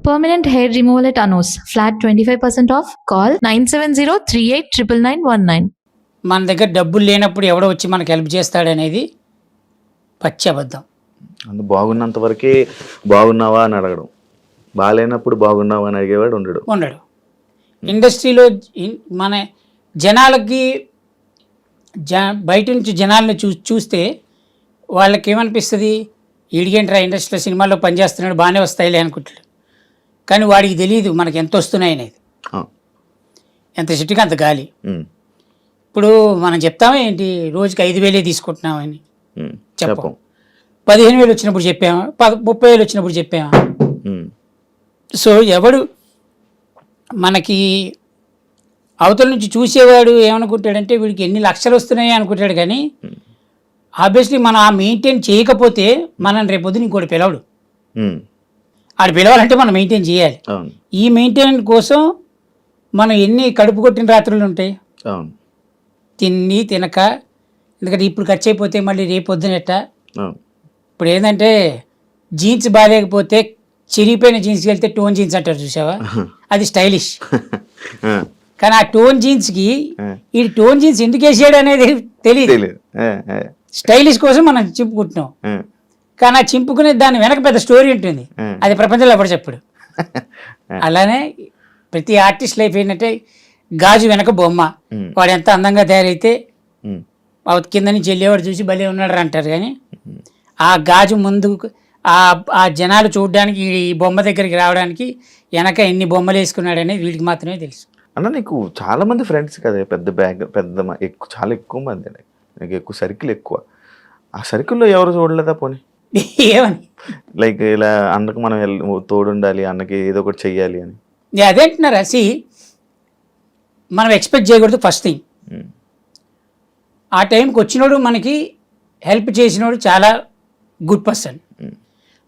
Permanent hair removal at Anos. Flat 25% off. Call 970-389919. మన దగ్గర డబ్బులు లేనప్పుడు ఎవడో వచ్చి మనకు హెల్ప్ చేస్తాడనేది పచ్చి అబద్ధం. అందు బాగున్నంత వరకే బాగున్నావా అని అడగడం, బాగాలేనప్పుడు బాగున్నావా అని అడిగేవాడు ఉండడు. ఇండస్ట్రీలో మన జనాలకి బయట నుంచి జనాలను చూస్తే వాళ్ళకి ఏమనిపిస్తుంది, ఈడిగేంట్రా ఇండస్ట్రీలో సినిమాల్లో పనిచేస్తున్నాడు బాగానే వస్తాయిలే అనుకుంటాడు. కానీ వాడికి తెలియదు మనకి ఎంత వస్తున్నాయి అనేది. ఎంత చెట్టుకి అంత గాలి. ఇప్పుడు మనం చెప్తామా ఏంటి, రోజుకి 5,000 తీసుకుంటున్నామని చెప్పం. 15,000 వచ్చినప్పుడు చెప్పామా, 30,000 వచ్చినప్పుడు చెప్పామా. సో ఎవడు మనకి అవతల నుంచి చూసేవాడు ఏమనుకుంటాడంటే వీడికి ఎన్ని లక్షలు వస్తున్నాయి అనుకుంటాడు. కానీ ఆబ్వియస్లీ మనం ఆ మెయింటైన్ చేయకపోతే మనం రేపొద్దున ఇంకోటి పిలవడు. ఆడు పిలవాలంటే మనం మెయింటైన్ చేయాలి. ఈ మెయింటైన్ కోసం మనం ఎన్ని కడుపు కొట్టిన రాత్రులు ఉంటాయి తిని తినక. ఎందుకంటే ఇప్పుడు ఖర్చు అయిపోతే మళ్ళీ రేపు పొద్దునెట్ట. ఇప్పుడు ఏంటంటే జీన్స్ బాగాలేకపోతే చిరిగిపోయిన జీన్స్కి వెళ్తే టోన్ జీన్స్ అంటారు చూసావా, అది స్టైలిష్. కానీ ఆ టోన్ జీన్స్కి ఈ టోన్ జీన్స్ ఎందుకు వేసాడు అనేది తెలియదు. స్టైలిష్ కోసం మనం చింపుకుంటున్నాం. కానీ ఆ చింపుకునే దాని వెనక పెద్ద స్టోరీ ఉంటుంది, అది ప్రపంచంలో ఎవరు చెప్పడు. అలానే ప్రతి ఆర్టిస్ట్ లైఫ్ ఏంటంటే గాజు వెనక బొమ్మ. వాడు ఎంత అందంగా తయారైతే కింద నుంచి వెళ్ళేవాడు చూసి భలే ఉన్నాడు అంటారు. కానీ ఆ గాజు ముందు ఆ జనాలు చూడడానికి ఈ బొమ్మ దగ్గరికి రావడానికి వెనక ఎన్ని బొమ్మలు వేసుకున్నాడు అనేది వీడికి మాత్రమే తెలుసు. అన్న నీకు చాలా మంది ఫ్రెండ్స్ కదా, పెద్ద బ్యాగ్ పెద్ద ఎక్కువ, చాలా ఎక్కువ మంది, నాకు ఎక్కువ సర్కిల్ ఎక్కువ. ఆ సర్కిల్లో ఎవరు చూడలేదా పోనీ ఏమని, లైక్ ఇలా అన్నకు మనం తోడుండాలి, అన్నకి ఏదో ఒకటి చెయ్యాలి అని అదేంటున్నారా. మనం ఎక్స్పెక్ట్ చేయకూడదు ఫస్ట్ థింగ్. ఆ టైంకి వచ్చినోడు మనకి హెల్ప్ చేసినోడు చాలా గుడ్ పర్సన్.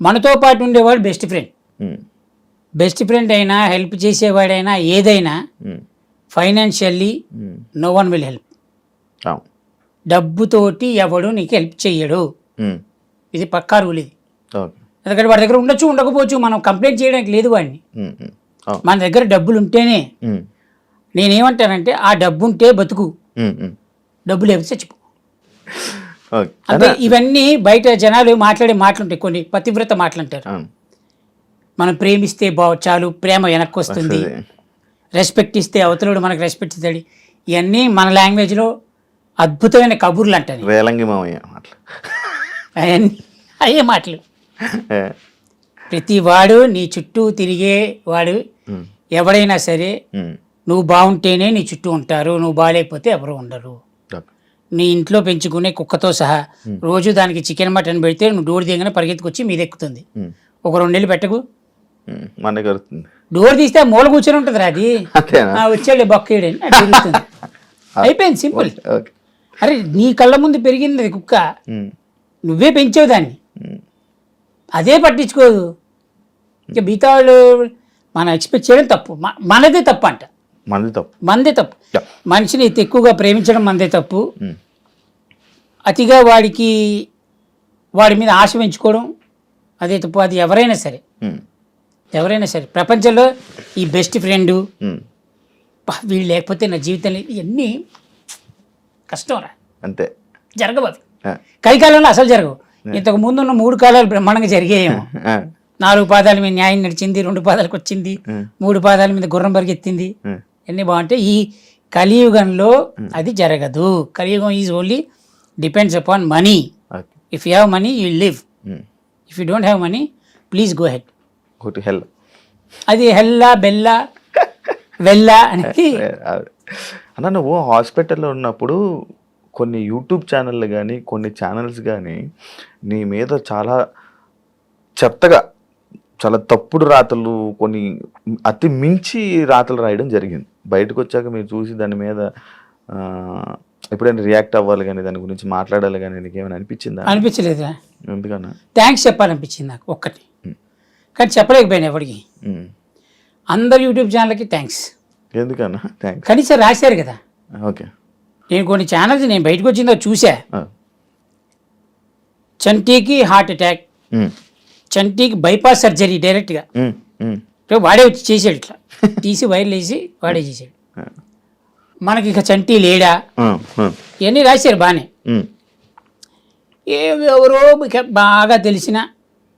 మనతో పాటు ఉండేవాడు బెస్ట్ ఫ్రెండ్. బెస్ట్ ఫ్రెండ్ అయినా హెల్ప్ చేసేవాడైనా ఏదైనా financially no one will help. డబ్బుతోటి ఎవడు నీకు హెల్ప్ చెయ్యడు, ఇది పక్కా రూల్. ఇది ఎందుకంటే వాడి దగ్గర ఉండొచ్చు ఉండకపోవచ్చు, మనం కంప్లైంట్ చేయడానికి లేదు వాడిని. మన దగ్గర డబ్బులు ఉంటేనే, నేనేమంటానంటే ఆ డబ్బు ఉంటే బతుకు, డబ్బు లేకపోతే చచ్చిపో. అంటే ఇవన్నీ బయట జనాలు మాట్లాడే మాటలుంటాయి, కొన్ని పతివ్రత మాటలంటారు. మనం ప్రేమిస్తే చాలు ప్రేమ వెనక్కి వస్తుంది, రెస్పెక్ట్ ఇస్తే అవతలుడు మనకు రెస్పెక్ట్ ఇస్తాడు. ఇవన్నీ మన లాంగ్వేజ్లో అద్భుతమైన కబుర్లు అంటారు, అయ్యే మాటలు. ప్రతి వాడు నీ చుట్టూ తిరిగే వాడు ఎవడైనా సరే నువ్వు బాగుంటేనే నీ చుట్టూ ఉంటారు, నువ్వు బాగాలేకపోతే ఎవరు ఉండరు. నీ ఇంట్లో పెంచుకునే కుక్కతో సహా రోజు దానికి చికెన్ మటన్ పెడితే నువ్వు డోర్ దిగనే పరిగెత్తుకొచ్చి మీద ఎక్కుతుంది. ఒక 2 నెలలు పెట్టకు, డోర్ తీస్తే మూల కూర్చొని ఉంటుంది రా, అది వచ్చాడు బొక్కేయడని తిరుగుతుంది. అయిపోయింది, సింపుల్. అరే నీ కళ్ళ ముందు పెరిగింది అది కుక్క, నువ్వే పెంచావు దాన్ని, అదే పట్టించుకోదు. ఇంకా మిగతా వాళ్ళు మనం ఎక్స్పెక్ట్ చేయడం తప్పు, మనదే తప్పు అంట. మనదే తప్పు. మనిషిని ఎక్కువగా ప్రేమించడం మనదే తప్పు. అతిగా వాడి మీద ఆశ పెంచుకోవడం అదే తప్పు. అది ఎవరైనా సరే ప్రపంచంలో ఈ బెస్ట్ ఫ్రెండు వీళ్ళు లేకపోతే నా జీవితంలో ఇవన్నీ కష్టం రా, అంతే జరగవు. అవి కలికాలంలో అసలు జరగవు. ఇంతకు ముందున్న 3 కాలాలు బ్రహ్మాండంగా జరిగాయేమో. 4 పాదాల మీద న్యాయం నడిచింది, 2 పాదాలకు వచ్చింది, 3 పాదాల మీద గుర్రం పరిగెత్తింది, అన్నీ బాగుంటాయి. ఈ కలియుగంలో అది జరగదు. కలియుగం is only depends upon money. If you have money you live, if you don't have money please go head. అది హెల్లా బెల్లా వెల్లా అనేది. అన్న నువ్వు హాస్పిటల్లో ఉన్నప్పుడు కొన్ని యూట్యూబ్ ఛానళ్ళు కానీ కొన్ని ఛానల్స్ కానీ నీ మీద చాలా చెత్తగా, చాలా తప్పుడు రాతలు, కొన్ని అతి మించి రాతలు రాయడం జరిగింది. బయటకు వచ్చాక మీరు చూసి దాని మీద ఎప్పుడైనా రియాక్ట్ అవ్వాలి కానీ దాని గురించి మాట్లాడాలి కానీ నీకు ఏమైనా అనిపించిందా? అనిపించలేదా? ఎందుకన్నా? థ్యాంక్స్ చెప్పాలనిపించింది నాకు ఒక్కటి, కానీ చెప్పలేకపోయాను ఎవరికి. అందరు యూట్యూబ్ ఛానల్కి థ్యాంక్స్. ఎందుకన్నా థ్యాంక్స్? కనీసం రాశారు కదా. ఓకే, నేను కొన్ని ఛానల్స్ నేను బయటకు వచ్చిందో చూసా. చంటీకి హార్ట్ అటాక్, చంటీకి బైపాస్ సర్జరీ డైరెక్ట్గా వాడే వచ్చి చేసాడు ఇట్లా తీసి వైర్లు వేసి వాడే చేసాడు. మనకి ఇక చంటి లేడా ఇవన్నీ రాశారు బాగానే. ఎవరో ఇక బాగా తెలిసిన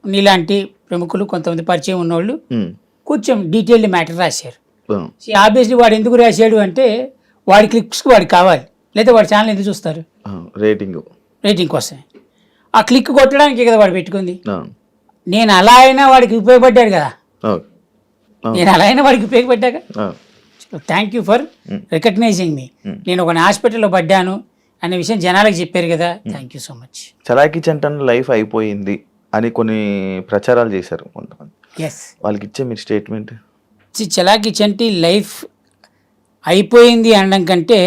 నీలాంటి ప్రముఖులు కొంతమంది పరిచయం ఉన్నవాళ్ళు కొంచెం డీటెయిల్డ్ మ్యాటర్ రాశారు. ఆబ్వియస్లీ వాడు ఎందుకు రాశాడు అంటే వాడి క్లిక్స్కి వాడికి కావాలి, లేదా వాడి ఛానల్ ఎందుకు చూస్తారు? రేటింగ్ కోసమే. ఆ క్లిక్ కొట్టడానికి కదా వాడు పెట్టుకుంది. నేను అలా అయినా వాడికి ఉపయోగపడ్డాడు కదా, నేను అలా అయినా వాడికి ఉపయోగపడ్డాక. Thank you for recognising me. నేను ఒక హాస్పిటల్లో పడ్డాను అనే విషయం జనాలకు చెప్పారు కదా, thank you so much. Chalaki చంటన్ లైఫ్ అయిపోయింది అని కొన్ని ప్రచారాలు చేశారు కొంతమంది. ఎస్, వాళ్ళకి ఇచ్చే మీరు స్టేట్మెంట్? చలాకీ చంటి లైఫ్ అయిపోయింది అనడం కంటే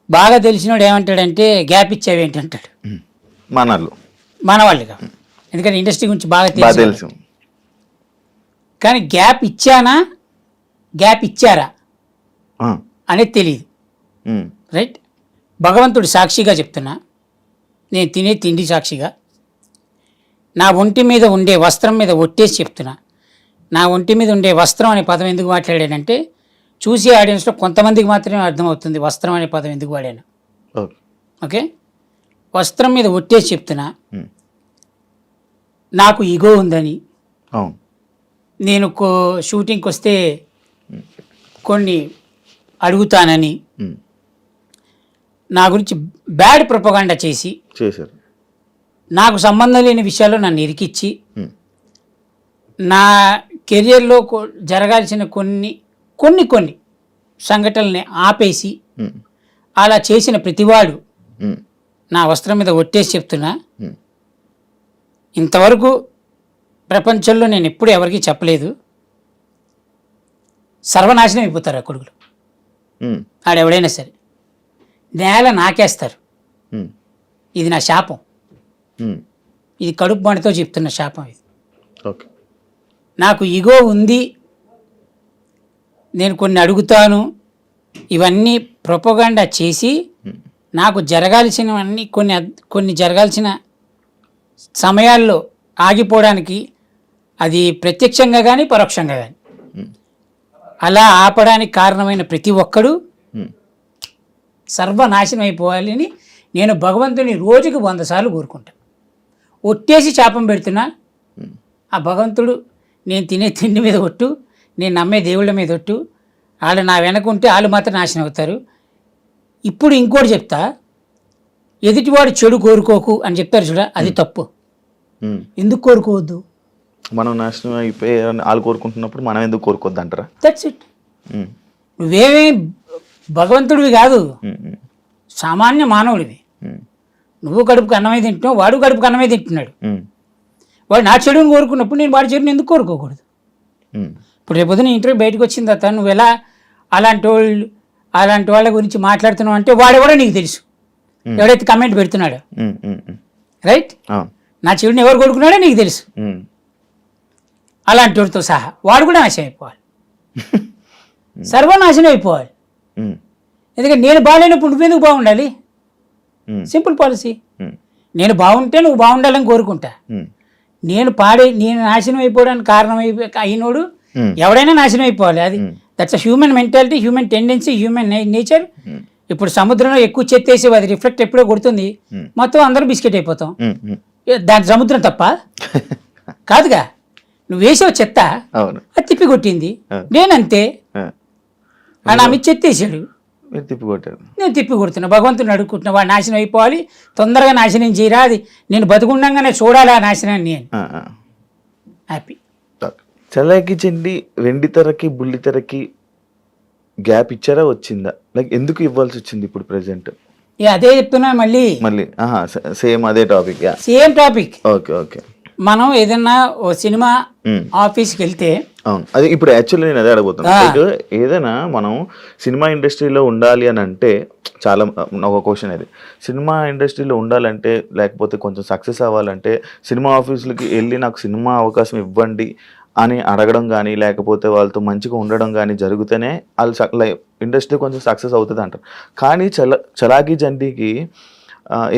బాగా తెలిసినోడు ఏమంటాడంటే గ్యాప్ ఇచ్చావేంటి అంటాడు. మన వాళ్ళుగా, ఎందుకంటే ఇండస్ట్రీ గురించి బాగా తెలుసు. కానీ గ్యాప్ ఇచ్చానా గ్యాప్ ఇచ్చారా అనేది తెలియదు. రైట్, భగవంతుడు సాక్షిగా చెప్తున్నా, నేను తినే తిండి సాక్షిగా, నా ఒంటి మీద ఉండే వస్త్రం మీద ఒట్టేసి చెప్తున్నా. నా ఒంటి మీద ఉండే వస్త్రం అనే పదం ఎందుకు మాట్లాడానంటే చూసే ఆడియన్స్లో కొంతమందికి మాత్రమే అర్థమవుతుంది వస్త్రం అనే పదం ఎందుకు వాడాను. ఓకే, వస్త్రం మీద ఒట్టేసి చెప్తున్నా, నాకు ఈగో ఉందని, నేను షూటింగ్కి వస్తే కొన్ని అడుగుతానని, నా గురించి బ్యాడ్ ప్రొపగాండా చేశారు. నాకు సంబంధం లేని విషయాల్లో నన్ను ఇరికిచ్చి నా కెరియర్లో జరగాల్సిన కొన్ని సంఘటనల్ని ఆపేసి అలా చేసిన ప్రతివాడు నా వస్త్రం మీద ఒట్టేసి చెప్తున్నా, ఇంతవరకు ప్రపంచంలో నేను ఎప్పుడు ఎవరికీ చెప్పలేదు, సర్వనాశనం అయిపోతారు ఆ కొడుకులు. ఆడెవడైనా సరే నేల నాకేస్తారు. ఇది నా శాపం, ఇది కడుపు బండతో చెప్తున్న శాపం ఇది. నాకు ఈగో ఉంది, నేను కొన్ని అడుగుతాను, ఇవన్నీ ప్రొపగాండా చేసి నాకు జరగాల్సినవన్నీ కొన్ని జరగాల్సిన సమయాల్లో ఆగిపోవడానికి, అది ప్రత్యక్షంగా కానీ పరోక్షంగా కానీ అలా ఆపడానికి కారణమైన ప్రతి ఒక్కడు సర్వనాశనం అయిపోవాలని నేను భగవంతుని రోజుకి 100 సార్లు కోరుకుంటాను. ఒట్టేసి శాపం పెడుతున్నా, ఆ భగవంతుడు నేను తినే తిండి మీద ఒట్టు, నేను నమ్మే దేవుళ్ళ మీద ఒట్టు, వాళ్ళు నా వెనకుంటే వాళ్ళు మాత్రం నాశనం అవుతారు. ఇప్పుడు ఇంకోటి చెప్తా, ఎదుటివాడు చెడు కోరుకోకు అని చెప్తారు చూడ, అది తప్పు. ఎందుకు కోరుకోవద్దు? మనం నాశనం అయిపోయి వాళ్ళు కోరుకుంటున్నప్పుడు మనం ఎందుకు కోరుకోవద్దు అంటారా? That's it. నువ్వేమీ భగవంతుడివి కాదు, సామాన్య మానవుడివి. నువ్వు కడుపుకు అన్నమే తింటున్నావు, వాడు కడుపుకు అన్నమే తింటున్నాడు. వాడు నా చెడుని కోరుకున్నప్పుడు నేను వాడి చెడుని ఎందుకు కోరుకోకూడదు? ఇప్పుడు రేపొద్దున ఇంటర్వ్యూ బయటకు వచ్చిన తర్వాత నువ్వు ఎలా అలాంటి వాళ్ళ గురించి మాట్లాడుతున్నావు అంటే వాడెవడో నీకు తెలుసు, ఎవడైతే కమెంట్ పెడుతున్నాడో. రైట్, నా చెడుని ఎవరు కొడుకున్నాడో నీకు తెలుసు. అలాంటి వాడితో సహా వాడు కూడా నాశనం అయిపోవాలి, సర్వనాశనం అయిపోవాలి. ఎందుకంటే నేను బాగాలేనప్పుడు నువ్వెందుకు బాగుండాలి? Simple policy. నేను బాగుంటే నువ్వు బాగుండాలని కోరుకుంటా. నేను నాశనం అయిపోవడానికి కారణం అయినోడు ఎవడైనా నాశనం అయిపోవాలి. అది that's human mentality, human tendency, human nature. ఇప్పుడు సముద్రంలో ఎక్కువ చెత్త వేసి అది రిఫ్లెక్ట్ ఎప్పుడో కొడుతుంది, మొత్తం అందరూ బిస్కెట్ అయిపోతాం. దాని సముద్రం తప్ప కాదుగా, నువ్వు వేసావు చెత్త, అది తిప్పి కొట్టింది. నేనంతే, నా మీద చెత్త వేసాడు, నేను తిప్పి కొడుతున్నా. భగవంతుని అడుగుకుంటున్నా, వాడు నాశనం అయిపోవాలి, తొందరగా నాశనం చేయరా, అది నేను బతుకుండగానే చూడాలి ఆ నాశనాన్ని అని. హ్యాపీ. చలాకీ చంటి వెండితెరకి బుల్లితెరకి గ్యాప్ ఇచ్చారా, వచ్చిందా? లైక్ ఎందుకు ఇవ్వాల్సి వచ్చింది ఇప్పుడు ప్రెసెంట్? అదే చెప్తున్నా మళ్ళీ సేమ్ అదే టాపిక్. Same topic. ఓకే. మనం ఏదన్నా ఓ సినిమా ఆఫీస్కి వెళ్తే, అవును, అది ఇప్పుడు యాక్చువల్లీ నేను అదే అడగబోతున్నా. ఏదైనా మనం సినిమా ఇండస్ట్రీలో ఉండాలి అని అంటే చాలా ఒక క్వశ్చన్ అది. సినిమా ఇండస్ట్రీలో ఉండాలంటే లేకపోతే కొంచెం సక్సెస్ అవ్వాలంటే సినిమా ఆఫీసులకి వెళ్ళి నాకు సినిమా అవకాశం ఇవ్వండి అని అడగడం కానీ లేకపోతే వాళ్ళతో మంచిగా ఉండడం కానీ జరిగితేనే వాళ్ళు ఇండస్ట్రీ కొంచెం సక్సెస్ అవుతుంది అంటారు. కానీ చలాకీ చంటికి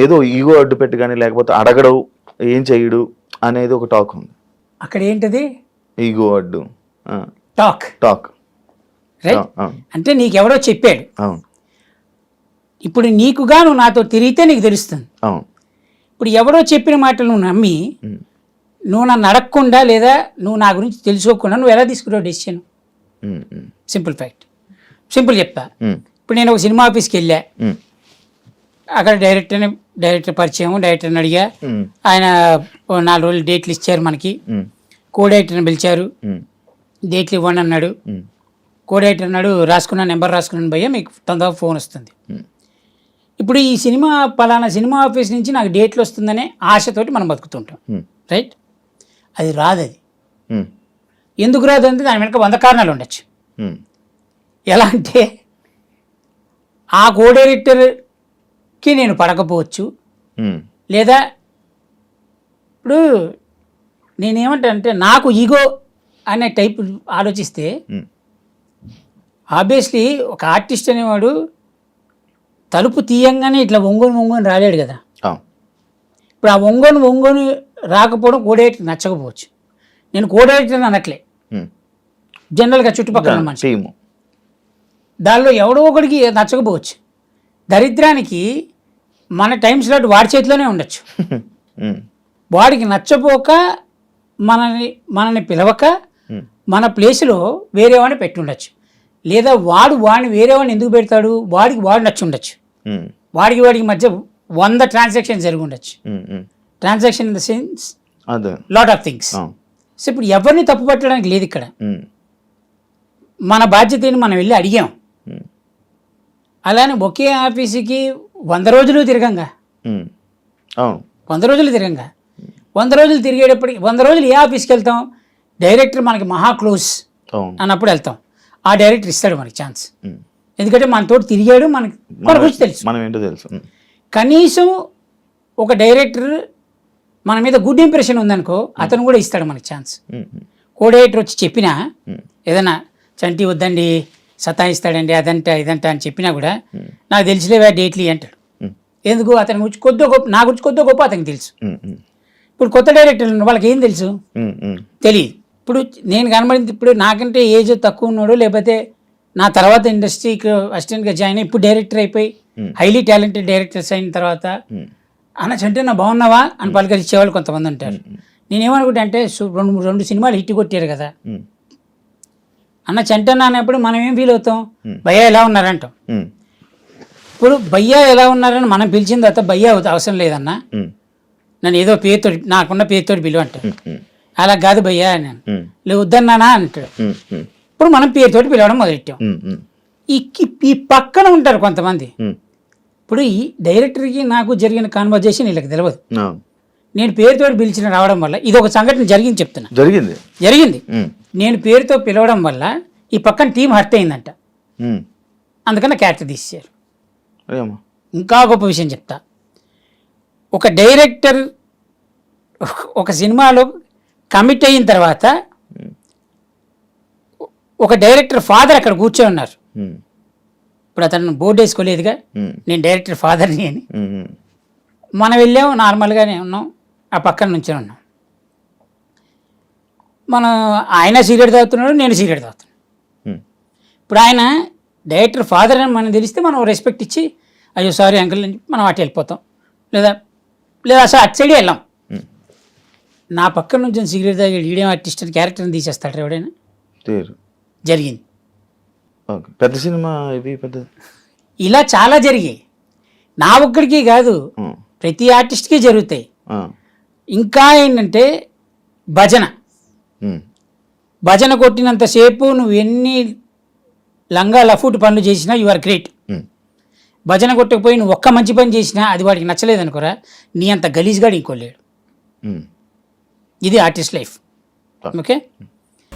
ఏదో ఈగో అడ్డు పెట్టి కానీ లేకపోతే అడగడు, ఏం చేయడు అనేది ఒక టాక్ ఉంది. అక్కడ ఏంటది? ఈగో అడ్డు. Talk, talk. రైట్? అవును అంటే నీకెవడో చెప్పాడు, అవును ఇప్పుడు నీకుగా నువ్వు నాతో తిరిగితే నీకు తెలుస్తుంది. అవును. ఇప్పుడు ఎవడో చెప్పిన మాటలు నువ్వు నమ్మి ఉమ్, నువ్వు నన్ను అడగకుండా లేదా నువ్వు నా గురించి తెలుసుకోకుండా నువ్వు ఎలా తీసుకున్నావు డెసిషన్? ఉమ్, ఉమ్, సింపుల్ ఫ్యాక్ట్, సింపుల్ చెప్తా. ఉమ్, ఇప్పుడు నేను ఒక సినిమా ఆఫీస్కి వెళ్ళా, ఉమ్, అక్కడ డైరెక్టర్ పరిచయం, డైరెక్టర్ని అడిగా, ఉమ్, ఆయన ఓ 4 రోజులు డేట్లు ఇచ్చారు మనకి. ఉమ్, కో డైరెక్టర్ని పిలిచారు, ఉమ్, డేట్లు ఇవ్వండి అన్నాడు. ఉమ్, కో డైరెక్టర్ అన్నాడు, నెంబర్ రాసుకున్నాను భయ్యా, మీకు తొందరగా ఫోన్ వస్తుంది. ఉమ్, ఇప్పుడు ఈ సినిమా పలానా సినిమా ఆఫీస్ నుంచి నాకు డేట్లు వస్తుందనే ఆశతోటి మనం బతుకుతుంటాం, ఉమ్, రైట్? అది రాదు. అది ఉమ్, ఎందుకు రాదు అంటే దాని వెనక 100 కారణాలు ఉండొచ్చు. ఉమ్, ఎలా అంటే ఆ కో డైరెక్టర్కి నేను పడకపోవచ్చు, ఉమ్, లేదా ఇప్పుడు నేనేమంటానంటే నాకు ఈగో అనే టైప్ ఆలోచిస్తే ఉమ్, ఆబ్వియస్లీ ఒక ఆర్టిస్ట్ అనేవాడు తలుపు తీయంగానే ఇట్లా ఒంగొని రాలేడు కదా. అవును. ఇప్పుడు ఆ ఒంగొని రాకపోవడం కో డైరెక్టర్ నచ్చకపోవచ్చు. నేను కో డైరెక్టర్ అనట్లే, ఉమ్, జనరల్గా చుట్టుపక్కల ఉన్న మనిషి, టీము. దానిలో ఎవడో ఒకడికి నచ్చకపోవచ్చు. దరిద్రానికి మన టైం స్లాట్ వాడి చేతిలోనే ఉండొచ్చు. ఉమ్, వాడికి నచ్చపోక మనని పిలవక ఉమ్, మన ప్లేస్లో వేరే వాడిని పెట్టి ఉండొచ్చు. లేదా వాడిని వేరే వాడిని ఎందుకు పెడతాడు, వాడు నచ్చి ఉండొచ్చు. ఉమ్, వాడికి మధ్య 100 ట్రాన్సాక్షన్ జరిగి ఉండొచ్చు. ఉమ్, ఉమ్, ట్రాన్సాక్షన్ ఇన్ ద సెన్స్ అదే. Lot of things. అవును. సో ఇప్పుడు ఎవరిని తప్పు పట్టడానికి లేదు ఇక్కడ. ఉమ్, మన బాధ్యతని మనం వెళ్ళి అడిగాం. ఉమ్, అలానే ఒకే ఆఫీసుకి 100 రోజులు తిరగంగా, ఉమ్, అవును. 100 రోజులు తిరగంగా, 100 రోజులు తిరిగేటప్పటికి 100 రోజులు ఏ ఆఫీస్కి వెళ్తాం? డైరెక్టర్ మనకి మహా క్లోజ్ అవును. అన్నప్పుడు వెళ్తాం. ఆ డైరెక్టర్ ఇస్తాడు మనకి ఛాన్స్, ఉమ్, ఎందుకంటే మనతో తిరిగాడు, మన గురించి తెలుసు. మనం ఏంటో తెలుసు. ఉమ్, కనీసం ఒక డైరెక్టర్ మన మీద గుడ్ ఇంప్రెషన్ ఉందనుకో, అతను కూడా ఇస్తాడు మనకి ఛాన్స్. ఉమ్, ఉమ్, కో డైరెక్టర్ వచ్చి చెప్పినా ఉమ్, ఏదైనా చంటి వద్దండి సతాయిస్తాడండి అదంట ఇదంట అని చెప్పినా కూడా నాకు తెలిసిలేవా డేట్లు అంటాడు. ఉమ్, ఎందుకు? అతని గురించి కొద్దిగా గొప్ప, నా గురించి కొద్దిగా గొప్ప అతనికి తెలుసు. ఉమ్, ఉమ్, ఇప్పుడు కొత్త డైరెక్టర్లు ఉన్నారు, వాళ్ళకి ఏం తెలుసు? ఉమ్, ఉమ్, తెలియదు. ఇప్పుడు నేను కనబడింది, ఇప్పుడు నాకంటే ఏజ్ తక్కువ ఉన్నాడు, లేకపోతే నా తర్వాత ఇండస్ట్రీకి అసిస్టెంట్గా జాయిన్ అయ్యి ఇప్పుడు డైరెక్టర్ అయిపోయి హైలీ టాలెంటెడ్ డైరెక్టర్స్ అయిన తర్వాత ఉమ్, అన్న చంటే నా బాగున్నావా అని పలకరించేవాళ్ళు కొంతమంది ఉంటారు. నేనేమనుకుంటా అంటే రెండు సినిమాలు హిట్ కొట్టారు కదా ఉమ్, అన్న చంటన్న అన్నప్పుడు మనం ఏం ఫీల్ అవుతాం? భయ్యా ఎలా ఉన్నారంటాం. ఉమ్, ఇప్పుడు భయ్యా ఎలా ఉన్నారని మనం పిలిచిన తర్వాత భయ్యా అవసరం లేదన్న, ఉమ్, నన్ను ఏదో పేరుతో నాకున్న పేరుతో పిలువ అంటాడు. ఉమ్, అలా కాదు భయ్యా నేను ఉమ్, లేదు వద్దన్నానా అంటాడు. ఉమ్, ఉమ్, ఇప్పుడు మనం పేరుతోటి పిలవడం మొదలెట్టాం. ఉమ్, ఉమ్, ఈ పక్కన ఉంటారు కొంతమంది. ఉమ్, ఇప్పుడు ఈ డైరెక్టర్కి నాకు జరిగిన కాన్వర్జేషన్ వీళ్ళకి తెలియదు. అవును. నేను పేరుతో పిలిచిన రావడం వల్ల ఇది ఒక సంఘటన జరిగింది చెప్తున్నా. జరిగింది. ఉమ్, నేను పేరుతో పిలవడం వల్ల ఈ పక్కన టీం హర్ట్ అయిందంట, ఉమ్, అందుకని క్యారెక్టర్ తీసేశారు. ఏమో. ఇంకా గొప్ప విషయం చెప్తా. ఒక డైరెక్టర్ ఒక సినిమాలో కమిట్ అయిన తర్వాత ఒక డైరెక్టర్ ఫాదర్ అక్కడ కూర్చొని ఉన్నారు. ఉమ్, ఇప్పుడు అతను బోర్డు వేసుకోలేదుగా ఉమ్, నేను డైరెక్టర్ ఫాదర్ని అని. ఉమ్, ఉమ్, మనం వెళ్ళాము, నార్మల్గానే ఉన్నాం, ఆ పక్కన నుంచి ఉన్నాం. మనం ఆయన సిగరెట్ తాగుతున్నాడు, నేను సిగరెట్ తాగుతున్నాను. ఉమ్, ఇప్పుడు ఆయన డైరెక్టర్ ఫాదర్ అని మనం తెలిస్తే మనం రెస్పెక్ట్ ఇచ్చి అయ్యో సారీ అంకుల్ అని మనం అటు వెళ్ళిపోతాం, లేదా అసలు అటు సైడే వెళ్ళాం. ఉమ్, నా పక్కన నుంచి సిగరెట్ తాగి ఈడియం ఆర్టిస్ట్ అని క్యారెక్టర్ని తీసేస్తాడు ఎవడైనా? తీరు. జరిగింది. ఓకే. పెద్ద సినిమా ఇది పెద్ద. ఇలా చాలా జరిగాయి, నా ఒక్కడికి కాదు, ఉమ్, ప్రతి ఆర్టిస్ట్కి జరుగుతాయి. ఆ, ఇంకా ఏంటంటే ఉమ్, భజన కొట్టినంతసేపు నువ్వు ఎన్ని లంగా లఫూట్ పనులు చేసినా యు ఆర్ గ్రేట్. ఉమ్, భజన కొట్టకపోయి నువ్వు ఒక్క మంచి పని చేసినా అది వాడికి నచ్చలేదు అనుకోరా, నీ అంత గలీజ్గాడు ఇంకోలేడు. ఉమ్, ఇది ఆర్టిస్ట్ లైఫ్. ఓకే.